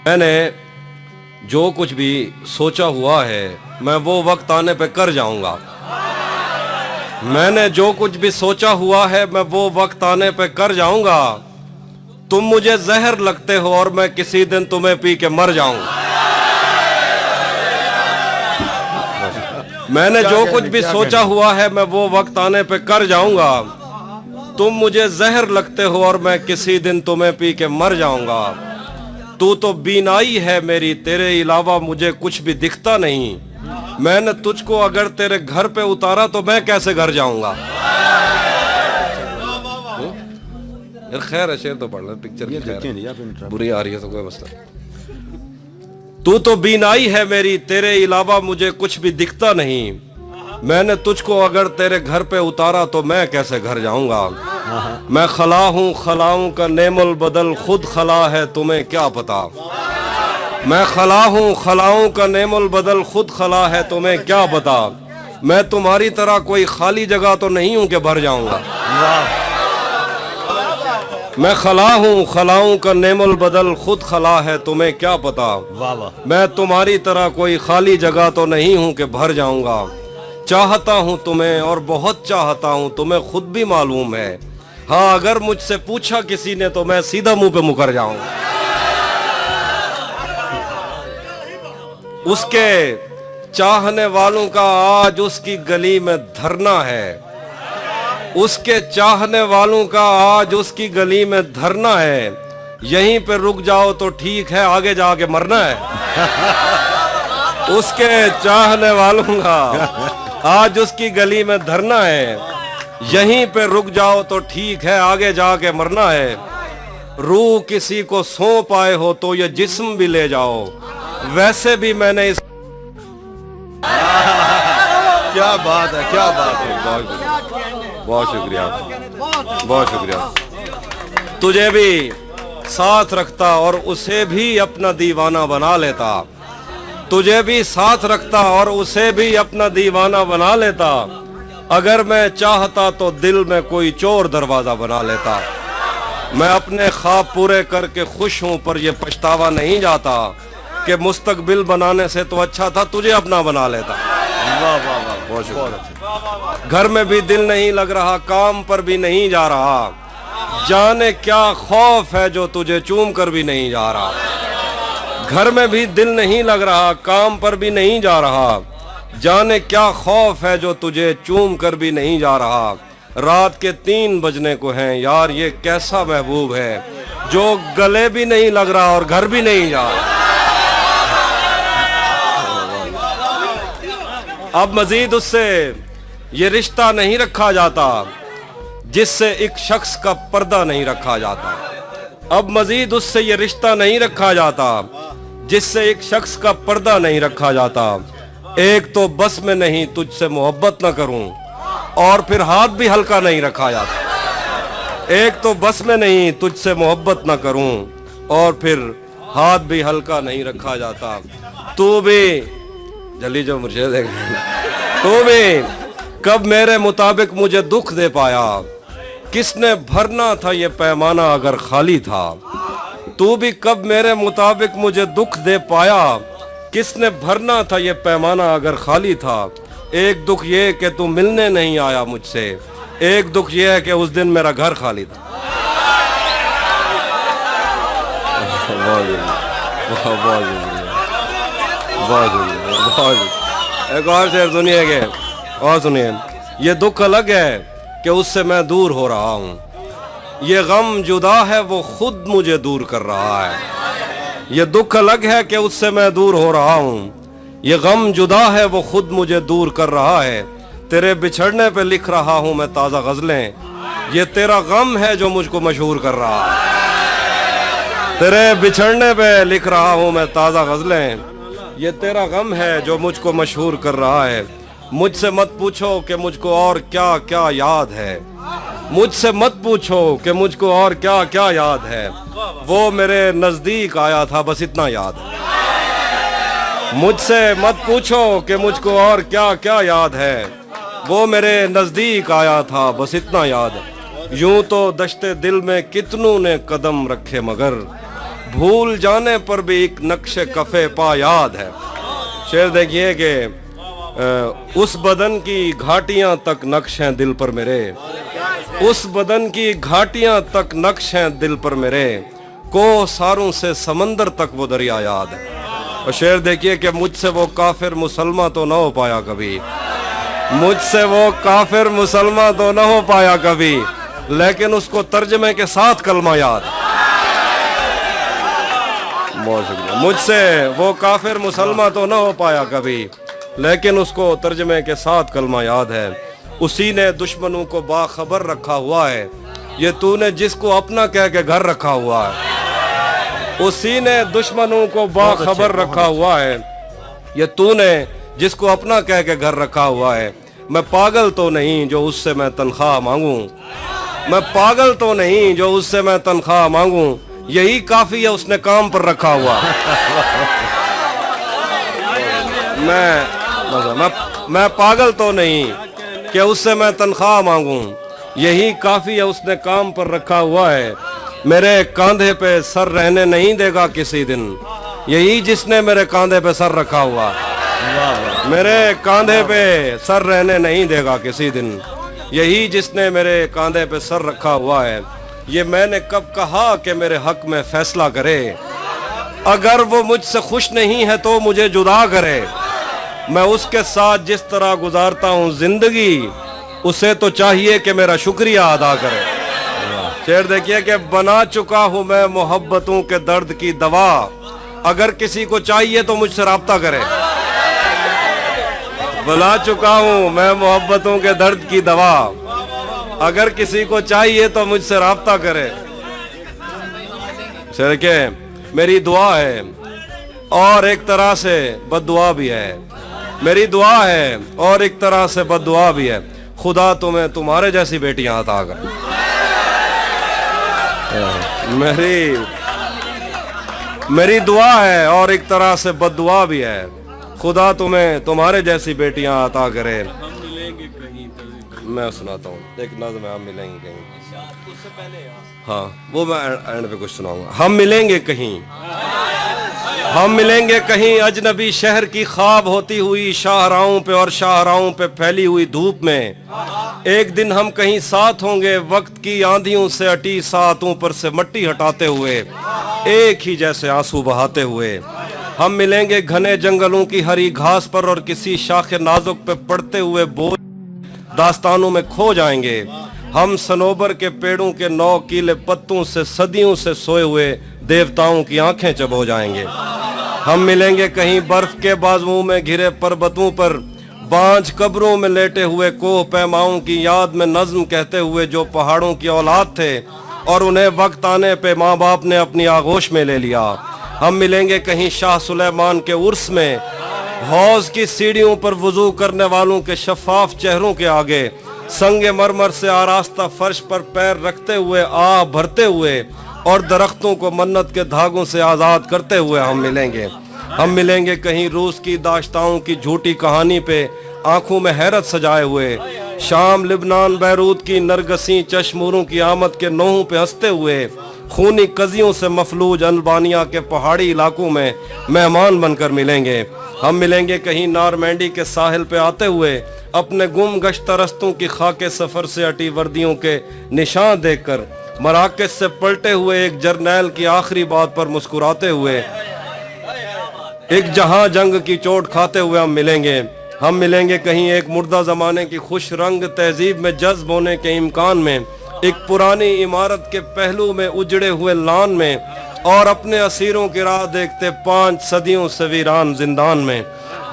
मैंने जो कुछ भी सोचा हुआ है मैं वो वक्त आने पे कर जाऊंगा। मैंने जो कुछ भी सोचा हुआ है मैं वो वक्त आने पे कर जाऊंगा। तुम मुझे जहर लगते हो और मैं किसी दिन तुम्हें पी के मर जाऊंगा। मैंने जो कुछ भी सोचा हुआ है मैं वो वक्त आने पे कर जाऊंगा। तुम मुझे जहर लगते हो और मैं किसी दिन तुम्हें पी के मर जाऊंगा। तू तो बीनाई है मेरी, तेरे अलावा मुझे कुछ भी दिखता नहीं। मैंने तुझको अगर तेरे घर पे उतारा तो मैं कैसे घर जाऊंगा। यार खैर है, शेर तो पढ़ रहा, पिक्चर बुरी आ रही है तो कोई मसला। तू तो बीनाई है मेरी, तेरे अलावा मुझे कुछ भी दिखता नहीं। मैंने तुझको अगर तेरे घर पे उतारा तो मैं कैसे घर जाऊंगा। मैं खला हूँ खलाऊं का नेमुल बदल, खुद खला है तुम्हें क्या पता। मैं खला हूँ खलाऊं का नेमुल बदल, खुद खला है तुम्हें क्या पता। मैं तुम्हारी तरह कोई खाली जगह तो नहीं हूं कि भर जाऊंगा। मैं खला हूँ खलाऊं का नेमुल बदल, खुद खला है तुम्हें क्या पता। मैं तुम्हारी तरह कोई खाली जगह तो नहीं हूं कि भर जाऊंगा। चाहता हूं तुम्हें और बहुत चाहता हूं, तुम्हें खुद भी मालूम है। हाँ अगर मुझसे पूछा किसी ने तो मैं सीधा मुंह पे मुकर जाऊंगा। उसके चाहने वालों का आज उसकी गली में धरना है। उसके चाहने वालों का आज उसकी गली में धरना है। यहीं पे रुक जाओ तो ठीक है, आगे जाके मरना है। उसके चाहने वालों का आज उसकी गली में धरना है। यहीं पे रुक जाओ तो ठीक है, आगे जाके मरना है। रूह किसी को सौंप आए हो तो ये जिस्म भी ले जाओ। वैसे भी मैंने इस क्या बात है, क्या बात है। बहुत शुक्रिया, बहुत शुक्रिया। तुझे भी साथ रखता और उसे भी अपना दीवाना बना लेता। तुझे भी साथ रखता और उसे भी अपना दीवाना बना लेता। अगर मैं चाहता तो दिल में कोई चोर दरवाजा बना लेता। मैं अपने ख्वाब पूरे करके खुश हूं, पर यह पछतावा नहीं जाता कि मुस्तकबिल बनाने से तो अच्छा था तुझे अपना बना लेता। वाह वाह वाह, बहुत शुक्रिया। घर में भी दिल नहीं लग रहा, काम पर भी नहीं जा रहा। जाने क्या खौफ है जो तुझे चूम कर भी नहीं जा रहा। घर में भी दिल नहीं लग रहा, काम पर भी नहीं जा रहा। जाने क्या खौफ है जो तुझे चूम कर भी नहीं जा रहा। रात के 3 बजने को हैं यार, ये कैसा महबूब है जो गले भी नहीं लग रहा और घर भी नहीं जा रहा। अब मजीद उससे ये रिश्ता नहीं रखा जाता जिससे एक शख्स का पर्दा नहीं रखा जाता। अब मजीद उससे ये रिश्ता नहीं रखा जाता जिससे एक शख्स का पर्दा नहीं रखा जाता। एक तो बस में नहीं तुझसे मोहब्बत न करूं, और फिर हाथ भी हल्का नहीं रखा जाता। एक तो बस में नहीं तुझसे मोहब्बत न करूं, और फिर हाथ भी हल्का नहीं रखा जाता। तू भी जल्दी जो मुझे देख, तू भी कब मेरे मुताबिक मुझे दुख दे पाया। किसने भरना था ये पैमाना अगर खाली था। तू भी कब मेरे मुताबिक मुझे दुख दे पाया। किसने भरना था ये पैमाना अगर खाली था। एक दुख ये कि तू मिलने नहीं आया मुझसे। एक दुख ये है कि उस दिन मेरा घर खाली था। एक और शेर सुनिए के, और सुनिए। ये दुख अलग है कि उससे मैं दूर हो रहा हूँ। ये गम जुदा है वो खुद मुझे दूर कर रहा है। ये दुख अलग है कि उससे मैं दूर हो रहा हूँ। ये गम जुदा है वो खुद मुझे दूर कर रहा है। तेरे बिछड़ने पे लिख रहा हूँ मैं ताज़ा गज़लें। ये तेरा गम है जो मुझको मशहूर कर रहा है। तेरे बिछड़ने पे लिख रहा हूँ मैं ताज़ा गज़लें। ये तेरा गम है जो मुझको मशहूर कर रहा है। मुझसे मत पूछो कि मुझको और क्या क्या याद है। मुझसे मत पूछो कि मुझको और क्या क्या याद है। वो मेरे नजदीक आया था बस इतना याद है। मुझसे मत पूछो कि मुझको और क्या क्या याद है। वो मेरे नजदीक आया था बस इतना याद है। यूं तो दश्ते दिल में कितनों ने कदम रखे मगर भूल जाने पर भी एक नक्शे कफे पा याद है। शेर देखिए कि उस बदन की घाटियां तक नक्श हैं दिल पर मेरे, उस बदन की घाटियां तक नक्श हैं दिल पर मेरे, कोसारों से समंदर तक वो दरिया याद है। और शेर देखिए कि मुझसे वो काफिर मुसलमान तो ना हो पाया कभी, मुझसे वो काफिर मुसलमान तो ना हो पाया कभी, लेकिन उसको तर्जमे के साथ कलमा याद है। बहुत शुक्रिया। मुझसे वो काफिर मुसलमान तो ना हो पाया कभी, लेकिन उसको तर्जमे के साथ कलमा याद है। उसी ने दुश्मनों को बाखबर रखा हुआ है, ये तूने जिसको अपना कह के घर रखा हुआ है। उसी ने दुश्मनों को बाखबर रखा हुआ है, ये तूने जिसको अपना कह के घर रखा हुआ है। मैं पागल तो नहीं जो उससे मैं तनख्वाह मांगूं, मैं पागल तो नहीं जो उससे मैं तनख्वाह मांगूं, यही काफी है उसने काम पर रखा हुआ। मैं पागल तो नहीं कि उससे मैं तनख्वाह मांगूं, यही काफी है उसने काम पर रखा हुआ है। मेरे कांधे पे सर रहने नहीं देगा किसी दिन, यही जिसने मेरे कांधे पे सर रखा हुआ। मेरे कांधे पे सर रहने नहीं देगा किसी दिन, यही जिसने मेरे कांधे पे सर रखा हुआ है। ये मैंने कब कहा कि मेरे हक में फैसला करे, अगर वो मुझसे खुश नहीं है तो मुझे जुदा करे। मैं उसके साथ जिस तरह गुजारता हूँ जिंदगी, उसे तो चाहिए कि मेरा शुक्रिया अदा करे। शेर देखिए कि बना चुका हूँ मैं मोहब्बतों के दर्द की दवा, अगर किसी को चाहिए तो मुझसे राब्ता करे। बना चुका हूँ मैं मोहब्बतों के दर्द की दवा, अगर किसी को चाहिए तो मुझसे राब्ता करे। शेर के मेरी दुआ है और एक तरह से बद्दुआ भी है, मेरी दुआ है और एक तरह से बद्दुआ भी है, खुदा तुम्हें तुम्हारे जैसी बेटियां अता करे। मेरी दुआ है और एक तरह से बद्दुआ भी है, खुदा तुम्हें तुम्हारे जैसी बेटियां अता करे। मैं सुनाता हूँ एक नज़्म है, हम मिलेंगे कहीं। उससे पहले हाँ वो मैं एंड पे कुछ सुनाऊंगा। हम मिलेंगे कहीं, हम मिलेंगे कहीं अजनबी शहर की ख्वाब होती हुई शाहराहों पे और शाहराहों पे फैली हुई धूप में। एक दिन हम कहीं साथ होंगे वक्त की आंधियों से अटी सातों पर से मट्टी हटाते हुए, एक ही जैसे आंसू बहाते हुए। हम मिलेंगे घने जंगलों की हरी घास पर और किसी शाखे नाजुक पे पड़ते हुए बोझ दास्तानों में खो जाएंगे। हम सनोबर के पेड़ों के 9 कीले पत्तों से सदियों से सोए हुए देवताओं की आंखें चबो जाएंगे। हम मिलेंगे कहीं बर्फ के बाजुओं में घिरे पर्वतों पर, बांझ कब्रों में लेटे हुए कोह पैमाओं की याद में नज्म कहते हुए जो पहाड़ों की औलाद थे और उन्हें वक्त आने पे माँ बाप ने अपनी आगोश में ले लिया। हम मिलेंगे कहीं शाह सुलेमान के उर्स में, हौज की सीढ़ियों पर वुजू करने वालों के शफाफ चेहरों के आगे, संगे मरमर से आरास्ता फर्श पर पैर रखते हुए आह भरते हुए और दरख्तों को मन्नत के धागों से आज़ाद करते हुए हम मिलेंगे। हम मिलेंगे कहीं रूस की दाश्ताओं की झूठी कहानी पे आंखों में हैरत सजाए हुए, शाम लिबनान बैरूत की नरगसी चश्मूरों की आमद के नोहों पे हंसते हुए, खूनी कजियों से मफलूज अल्बानिया के पहाड़ी इलाकों में मेहमान बनकर मिलेंगे। हम मिलेंगे कहीं नारमैंडी के साहिल पे आते हुए, अपने गुम गश्त रस्तों की खाके सफर से अटी वर्दियों के निशान देखकर, मराकज से पलटे हुए एक जर्नैल की आखिरी बात पर मुस्कुराते हुए, एक जहां जंग की चोट खाते हुए हम मिलेंगे। हम मिलेंगे कहीं एक मुर्दा जमाने की खुश रंग तहजीब में जज्ब होने के इम्कान में, एक पुरानी इमारत के पहलू में उजड़े हुए लान में और अपने असीरों की राह देखते 5 सदियों से वीरान जिंदान में।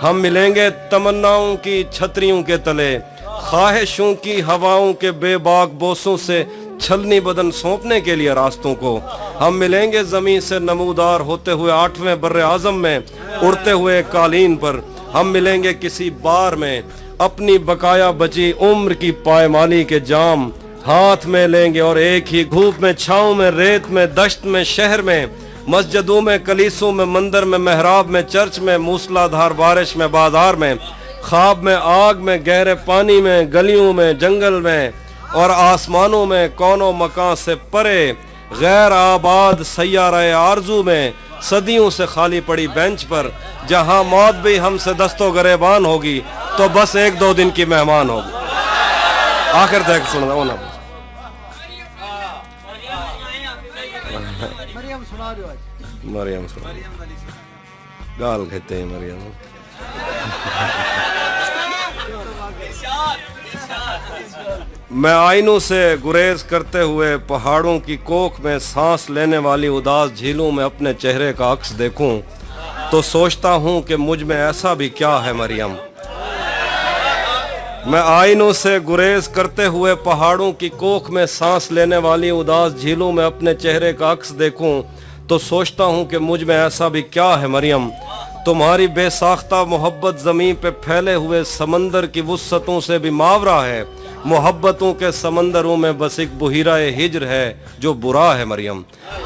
हम मिलेंगे तमन्नाओं की छतरियों के तले, ख्वाहिशों की हवाओं के बेबाक बोसों से छलनी बदन सौंपने के लिए रास्तों को। हम मिलेंगे जमीन से नमूदार होते हुए 8वें बर्रे आजम में उड़ते हुए कालीन पर। हम मिलेंगे किसी बार में, अपनी बकाया बची उम्र की पायमाली के जाम हाथ में लेंगे और एक ही धूप में, छाँव में, रेत में, दश्त में, शहर में, मस्जिदों में, कलीसों में, मंदिर में, मेहराब में, चर्च में, मूसलाधार बारिश में, बाजार में, ख्वाब में, आग में, गहरे पानी में, गलियों में, जंगल में और आसमानों में, कौनों मकान से परे, غیر آباد سیارہ آرزو میں صدیوں سے خالی پڑی بینچ پر جہاں موت بھی ہم سے دست و گریبان ہوگی تو بس ایک دو دن کی مہمان ہوگی. آخر تک سننا ہونا مریم سنا گال کہتے ہیں مریم. میں آئینوں سے گریز کرتے ہوئے پہاڑوں کی کوکھ میں سانس لینے والی اداس جھیلوں میں اپنے چہرے کا عکس دیکھوں تو سوچتا ہوں کہ مجھ میں ایسا بھی کیا ہے مریم. میں آئینوں سے گریز کرتے ہوئے پہاڑوں کی کوکھ میں سانس لینے والی اداس جھیلوں میں اپنے چہرے کا عکس دیکھوں تو سوچتا ہوں کہ مجھ میں ایسا بھی کیا ہے مریم. تمہاری بے ساختہ محبت زمین پہ پھیلے ہوئے سمندر کی وسعتوں سے بھی ماورا ہے. محبتوں کے سمندروں میں بس ایک بحیرہ ہجر ہے جو برا ہے مریم.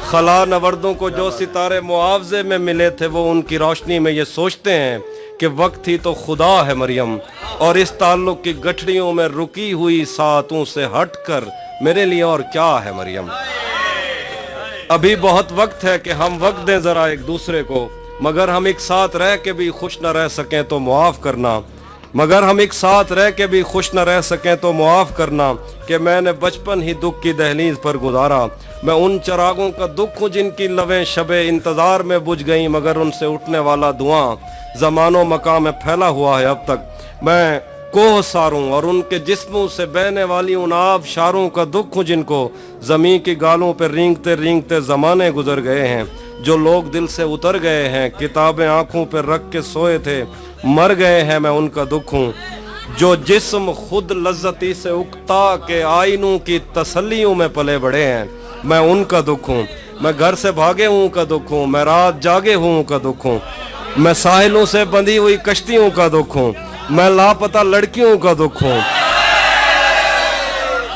خلا نوردوں کو جو ستارے معاوضے میں ملے تھے وہ ان کی روشنی میں یہ سوچتے ہیں کہ وقت ہی تو خدا ہے مریم. اور اس تعلق کی گٹھڑیوں میں رکی ہوئی ساعتوں سے ہٹ کر میرے لیے اور کیا ہے مریم. ابھی بہت وقت ہے کہ ہم وقت دیں ذرا ایک دوسرے کو. مگر ہم ایک ساتھ رہ کے بھی خوش نہ رہ سکیں تو معاف کرنا. مگر ہم ایک ساتھ رہ کے بھی خوش نہ رہ سکیں تو معاف کرنا کہ میں نے بچپن ہی دکھ کی دہلیز پر گزارا. میں ان چراغوں کا دکھ ہوں جن کی لویں شب انتظار میں بجھ گئیں مگر ان سے اٹھنے والا دھواں زمان و مکان میں پھیلا ہوا ہے اب تک. میں کوہ ساروں اور ان کے جسموں سے بہنے والی ان آب شاروں کا دکھ ہوں جن کو زمین کی گالوں پہ رینگتے رینگتے زمانے گزر گئے ہیں. جو لوگ دل سے اتر گئے ہیں کتابیں آنکھوں پہ رکھ کے سوئے تھے مر گئے ہیں میں ان کا دکھ ہوں. جو جسم خود لذتی سے اکتا کے آئینوں کی تسلیوں میں پلے بڑے ہیں میں ان کا دکھ ہوں. میں گھر سے بھاگے ہوں کا دکھ ہوں. میں رات جاگے ہوں کا دکھ ہوں. میں ساحلوں سے بندھی ہوئی کشتیوں کا دکھ ہوں. میں لاپتہ لڑکیوں کا دکھ ہوں.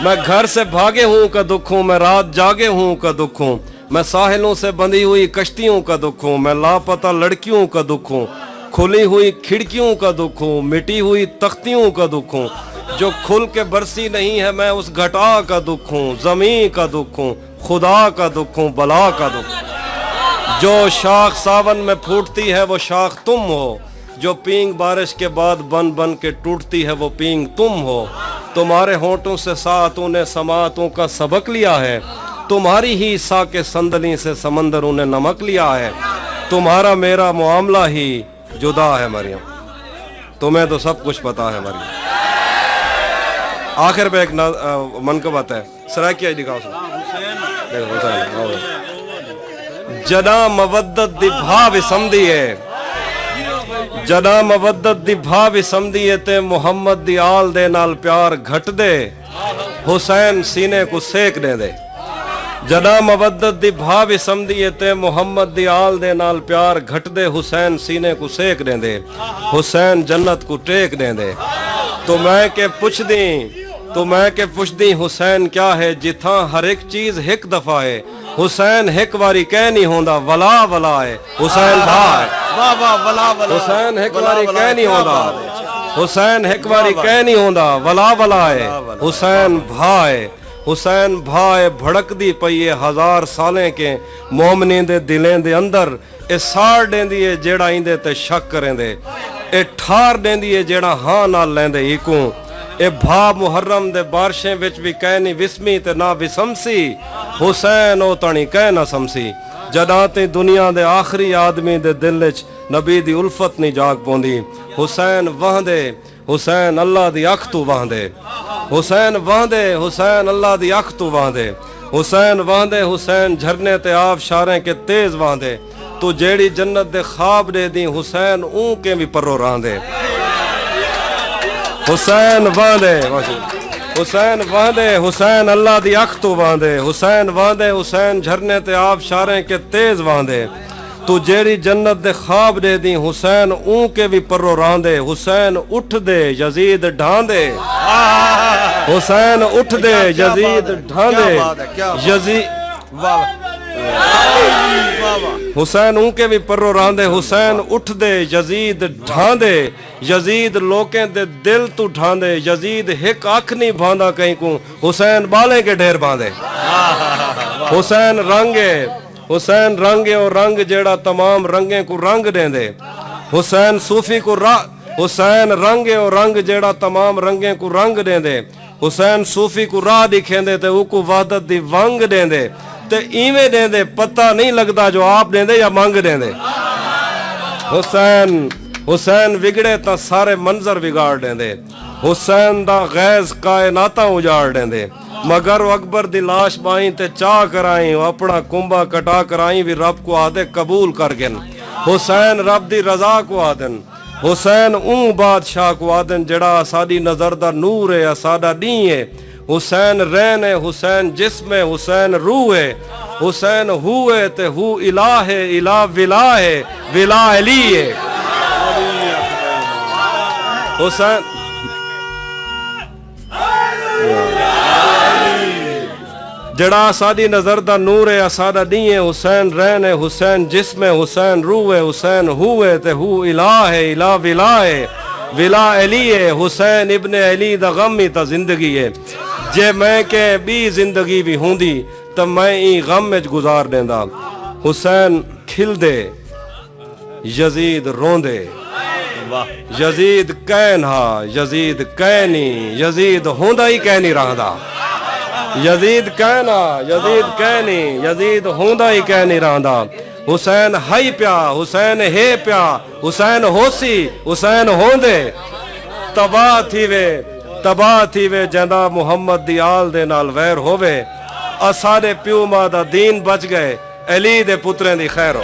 میں گھر سے بھاگے ہوں کا دکھ ہوں. میں رات جاگے ہوں کا دکھ ہوں. میں ساحلوں سے بندھی ہوئی کشتیوں کا دکھ ہوں. میں لاپتہ لڑکیوں کا دکھ ہوں. کھلی ہوئی کھڑکیوں کا دکھ ہوں. مٹی ہوئی تختیوں کا دکھ ہوں. جو کھل کے برسی نہیں ہے میں اس گھٹا کا دکھ ہوں. زمین کا دکھ ہوں. خدا کا دکھ ہوں. بلا کا دکھ ہوں. جو شاخ ساون میں پھوٹتی ہے وہ شاخ تم ہو. جو پینگ بارش کے بعد بن بن کے ٹوٹتی ہے وہ پینگ تم ہو. تمہارے ہونٹوں سے ساعتوں نے سماعتوں کا سبق لیا ہے. تمہاری ہی سا کے سندلی سے سمندروں نے نمک لیا ہے. تمہارا میرا معاملہ ہی جدا ہے مریم. تمہیں تو سب کچھ پتا ہے مریم. آخر پہ ایک منقبت ہے سرائکیہ دکھاؤ جنا مودت دی بھاو سمدھیے. جنا مودت دی بھاو سمدھیے تے محمد دی آل دے نال پیار گھٹ دے حسین سینے کو سیک دے دے. جنا مودت دی بھاو سمدھیے تے محمد دی آل دے نال پیار گھٹ دے حسین سینے کو سیک دے دے. حسین جنت کو ٹیک دے دے. تو میں کہ پوچھ دیں حسین کیا ہے جتھاں ہر ایک چیز ایک دفعہ ہے. حسین ایک واری کہہ نہیں ہوندا ولا ولا ہے. حسین بھا ہے. حسین ایک واری کہہ نہیں ہوندا. حسین ایک واری کہہ نہیں ہوندا ولا ولا ہے. حسین بھا ہے. حسین بھائے بھڑک دی پئیے ہزار سالیں کے مومنین دے دلیں دے اندر. اے سار دیں دیئے جیڑا ایندے تے شک کریں دے. اے ٹھار دیں دیئے جیڑا ہاں نہ لیندے ایکوں. اے بھا محرم دے بارشیں وچ بھی کہہ نہیں وسمی تے نہ وسمسی. حسین او تانی کہہ نہ سمسی. جداں تے دنیا دے آخری آدمی دے دل وچ نبی دی الفت نہیں جاگ پوندی. حسین وہندے حسین اللہ دی اکھ تو وہندے. حسین وہندے حسین اللہ دی اکھ تو وہندے. حسین وہندے حسین جھرنے تے آب شاریں کے تیز وہندے. تو جیڑی جنت دے خواب دے دی حسین اون کے بھی پرو راندے. حسین وہندے حسین وہندے حسین اللہ دی اکھ تو وہندے. حسین وہندے حسین جھرنے تے آب شاریں کے تیز وہندے. تو جیڑی جنت دے خواب دے دی حسین اون کے بھی پرو راندے. حسین اٹھ دے یزید ڈھاندے. حسین اٹھ دے یزید ڈھاندے. یزید हुसैन उनके भी परो रहंदे हुसैन उठदे यजीद ढांदे यजीद लोकें दे दिल तू ढांदे यजीद हिक अख नहीं भांदा कहीं को हुसैन बाले के ढेर बांधे हुसैन रंगे और रंग जेड़ा तमाम रंगे को रंग देंदे हुसैन सूफी को हुसैन रंगे और रंग जेड़ा तमाम रंगे को रंग देंदे हुसैन सूफी को राह दिखेंदे ते उको वहदत दी वंग देंदे ते इवें देंदे पता नहीं लगता जो आप देंदे या मंग देंदे हुसैन विगड़े तां सारे मंजर बिगाड़ देंदे हुसैन दा गैज़ कायनाता उजाड़ देंदे मगर अकबर दी लाश बाई ते चाह कराई अपना कुंभा कटा कराई भी रब को आदे कबूल कर गन हुसैन रब दी रजा को आदन हुसैन बादशाह को आदन जड़ा साडी नजर दा नूर है साडा नी है हुसैन रैन है हुसैन जिस्म है हुसैन रूह है हुसैन हुए ते हु इला है इला विला है विला अली है हुसैन जड़ा साडी नजर दा नूर है साडा नी है हुसैन रैन है हुसैन जिस्म है हुसैन रूह है हुसैन हुए ते हु इला है इला विला है विला अली है हुसैन इब्ने अली दा गम ही ता जिंदगी है जे मैं के बी जिंदगी भी होंदी तो मैं ई गम में गुजार देंदा हुसैन खिलदे यजीद रोंदे यजीद कैन हा यजीद कैनी यजीद होंदा ही कह नहीं रहा यजीद कहना यजीद कहनी यजीद होंदा ही कह नहीं रहा हुसैन हाई प्या हुसैन हे प्या हुसैन होसी हुसैन होंदे तबाह थी वे जंदा मुहम्मद दी आल दे नाल वैर होवे आ सारे प्यू मां दा दीन बच गए अली दे पुत्रें दी खैर हो